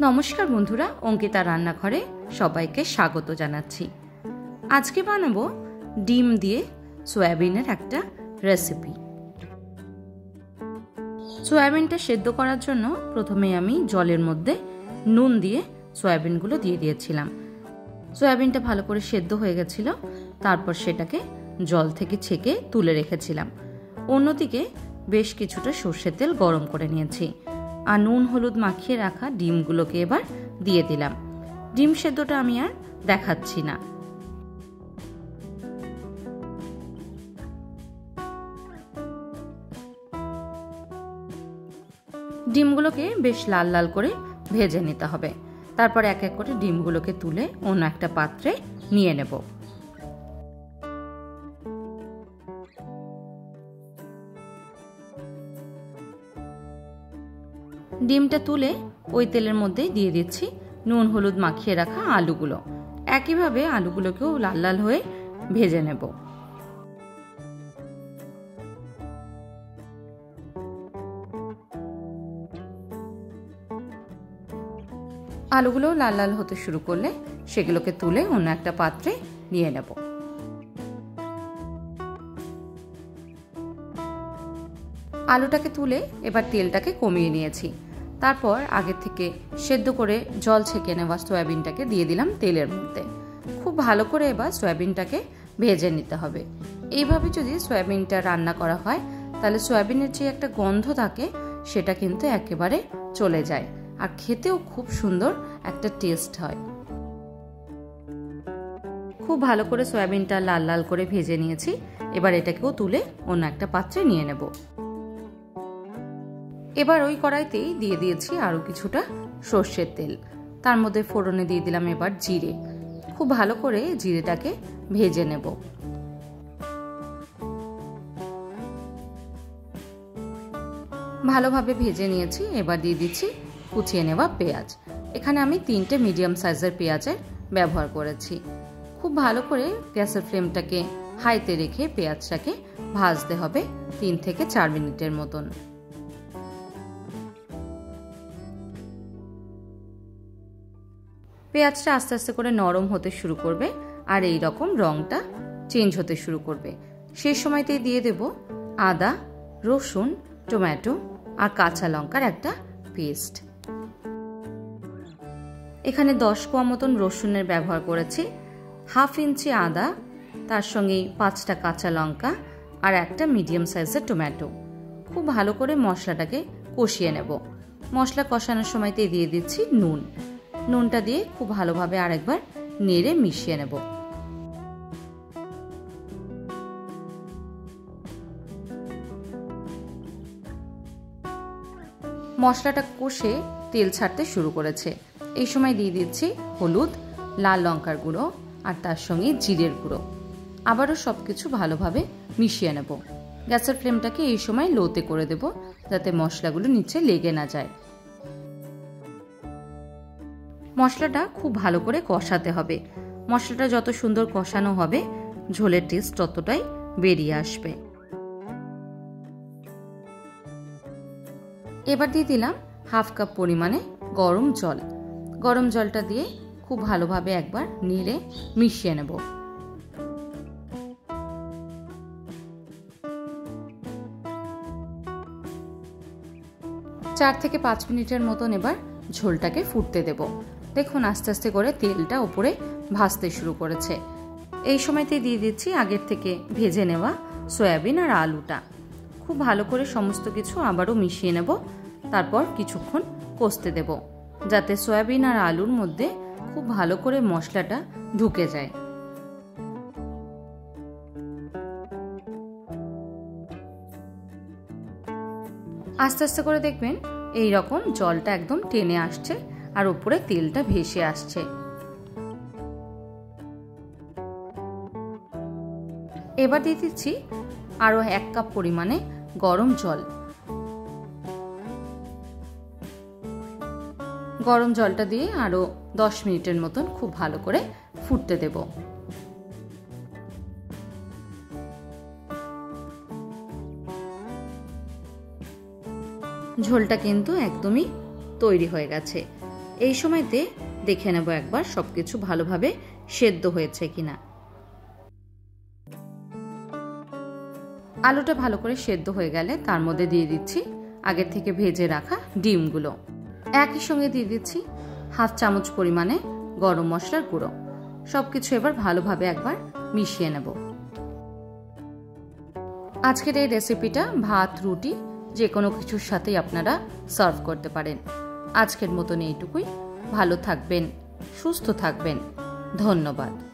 নমস্কার বন্ধুরা, অঙ্কিতা রান্নাঘরে সবাইকে স্বাগত জানাচ্ছি। আজকে বানাবো ডিম দিয়ে সয়াবিনের একটা রেসিপি। সয়াবিনটা সেদ্ধ করার জন্য প্রথমে আমি জলের মধ্যে নুন দিয়ে সয়াবিনগুলো দিয়ে দিয়েছিলাম। সয়াবিনটা ভালো করে সেদ্ধ হয়ে গেছিল, তারপর সেটাকে জল থেকে ছেঁকে তুলে রেখেছিলাম। অন্যদিকে বেশ কিছুটা সর্ষের তেল গরম করে নিয়েছি আর নুন হলুদ মাখিয়ে রাখা ডিমগুলোকে এবার দিয়ে দিলাম। ডিম সেদ্ধটা আমি আর দেখাচ্ছি না। ডিমগুলোকে বেশ লাল লাল করে ভেজে নিতে হবে। তারপর এক এক করে ডিমগুলোকে তুলে অন্য একটা পাত্রে নিয়ে নেব। ডিমটা তুলে ওই তেলের মধ্যেই দিয়ে দিচ্ছি নুন হলুদ মাখিয়ে রাখা আলুগুলো। একইভাবে আলুগুলোকেও লাল লাল হয়ে ভেজে নেব। আলুগুলো লাল লাল হতে শুরু করলে সেগুলোকে তুলে অন্য একটা পাত্রে নিয়ে নেব। আলুটাকে তুলে এবার তেলটাকে কমিয়ে নিয়েছি। তারপর আগে থেকে সেদ্ধ করে জল ছেঁকে নেওয়া সয়াবিনটাকে দিয়ে দিলাম তেলের মধ্যে। খুব ভালো করে এবার সয়াবিনটাকে ভেজে নিতে হবে। এইভাবে যদি সয়াবিনটা রান্না করা হয় তাহলে সয়াবিনের যে একটা গন্ধ থাকে সেটা কিন্তু একেবারে চলে যায় আর খেতেও খুব সুন্দর একটা টেস্ট হয়। খুব ভালো করে সয়াবিনটা লাল লাল করে ভেজে নিয়েছি। এবার এটাকেও তুলে অন্য একটা পাত্রে নিয়ে নেব। এবার ওই কড়াইতেই দিয়ে দিয়েছি আরো কিছুটা সর্ষের তেল। তার মধ্যে ফোড়নে দিয়ে দিলাম এবার জিরে। খুব ভালো করে জিরেটাকে ভেজে নেব। ভালোভাবে ভেজে নিয়েছি। এবার দিয়ে দিচ্ছি কুচিয়ে নেওয়া পেঁয়াজ। এখানে আমি 3টে মিডিয়াম সাইজের পেঁয়াজের ব্যবহার করেছি। খুব ভালো করে গ্যাসের ফ্লেমটাকে হাইতে রেখে পেঁয়াজটাকে ভাজতে হবে 3 থেকে 4 মিনিটের মতন। পেঁয়াজটা আস্তে আস্তে করে নরম হতে শুরু করবে আর এই রকম রংটা চেঞ্জ হতে শুরু করবে। সেই সময়তেই দিয়ে দেব আদা, রসুন, টমেটো আর কাঁচা লঙ্কার একটা পেস্ট। এখানে 10 কোয়া মতন রসুনের ব্যবহার করেছি, হাফ ইঞ্চি আদা, তার সঙ্গে 5টা কাঁচা লঙ্কা আর একটা মিডিয়াম সাইজের টমেটো। খুব ভালো করে মশলাটাকে কষিয়ে নেব। মশলা কষানোর সময়তেই দিয়ে দিচ্ছি নুন। নুনটা দিয়ে খুব ভালোভাবে আরেকবার নেড়ে মিশিয়ে নেব। মশলাটা কষে তেল ছাড়তে শুরু করেছে। এই সময় দিয়ে দিচ্ছি হলুদ, লাল লঙ্কার গুঁড়ো আর তার সঙ্গে জিরের গুঁড়ো। আবারও সবকিছু ভালোভাবে মিশিয়ে নেব। গ্যাসের ফ্লেমটাকে এই সময় লোতে করে দেব যাতে মশলাগুলো নিচে লেগে না যায়। মশলাটা খুব ভালো করে কষাতে হবে। মশলাটা যত সুন্দর কষানো হবে ঝোলের টেস্ট ততটাই বেরিয়ে আসবে। এবার দিয়ে দিলাম হাফ কাপ পরিমাণে গরম জল। গরম জলটা দিয়ে খুব ভালোভাবে একবার নেড়ে মিশিয়ে নেব। 4 থেকে 5 মিনিটের মতন এবার ঝোলটাকে ফুটতে দেব। দেখুন আস্তে আস্তে করে তেলটা উপরে ভাসতে শুরু করেছে। এই সময়তে দিয়ে দিচ্ছি আগের থেকে ভেজে নেওয়া সয়াবিন আর আলুটা। খুব ভালো করে সমস্ত কিছু আবারও মিশিয়ে নেব। তারপর কিছুক্ষণ কষতে দেব যাতে সয়াবিন আর আলুর মধ্যে খুব ভালো করে মশলাটা ঢুকে যায়। আস্তে আস্তে করে দেখবেন এই রকম জলটা একদম টেনে আসছে আর উপরে তেলটা ভেসে আসছে। এবার দিয়ে দিচ্ছি আরো 1 কাপ পরিমাণে গরম জল। গরম জলটা দিয়ে আরো 10 মিনিটের মতন খুব ভালো করে ফুটতে দেব। ঝোলটা কিন্তু একদমই তৈরি হয়ে গেছে। এই সময়তে দেখে নেব একবার সবকিছু ভালোভাবে সেদ্ধ হয়েছে কিনা। আলুটা ভালো করে সেদ্ধ হয়ে গেলে তার মধ্যে দিয়ে দিচ্ছি আগের থেকে ভেজে রাখা ডিমগুলো। একই সঙ্গে দিয়ে দিচ্ছি হাফ চামচ পরিমাণে গরম মশলার গুঁড়ো। সবকিছু এবার ভালোভাবে একবার মিশিয়ে নেব। আজকের এই রেসিপিটা ভাত, রুটি যে কোনো কিছুর সাথেই আপনারা সার্ভ করতে পারেন। আজকের মতন এইটুকুই। ভালো থাকবেন, সুস্থ থাকবেন। ধন্যবাদ।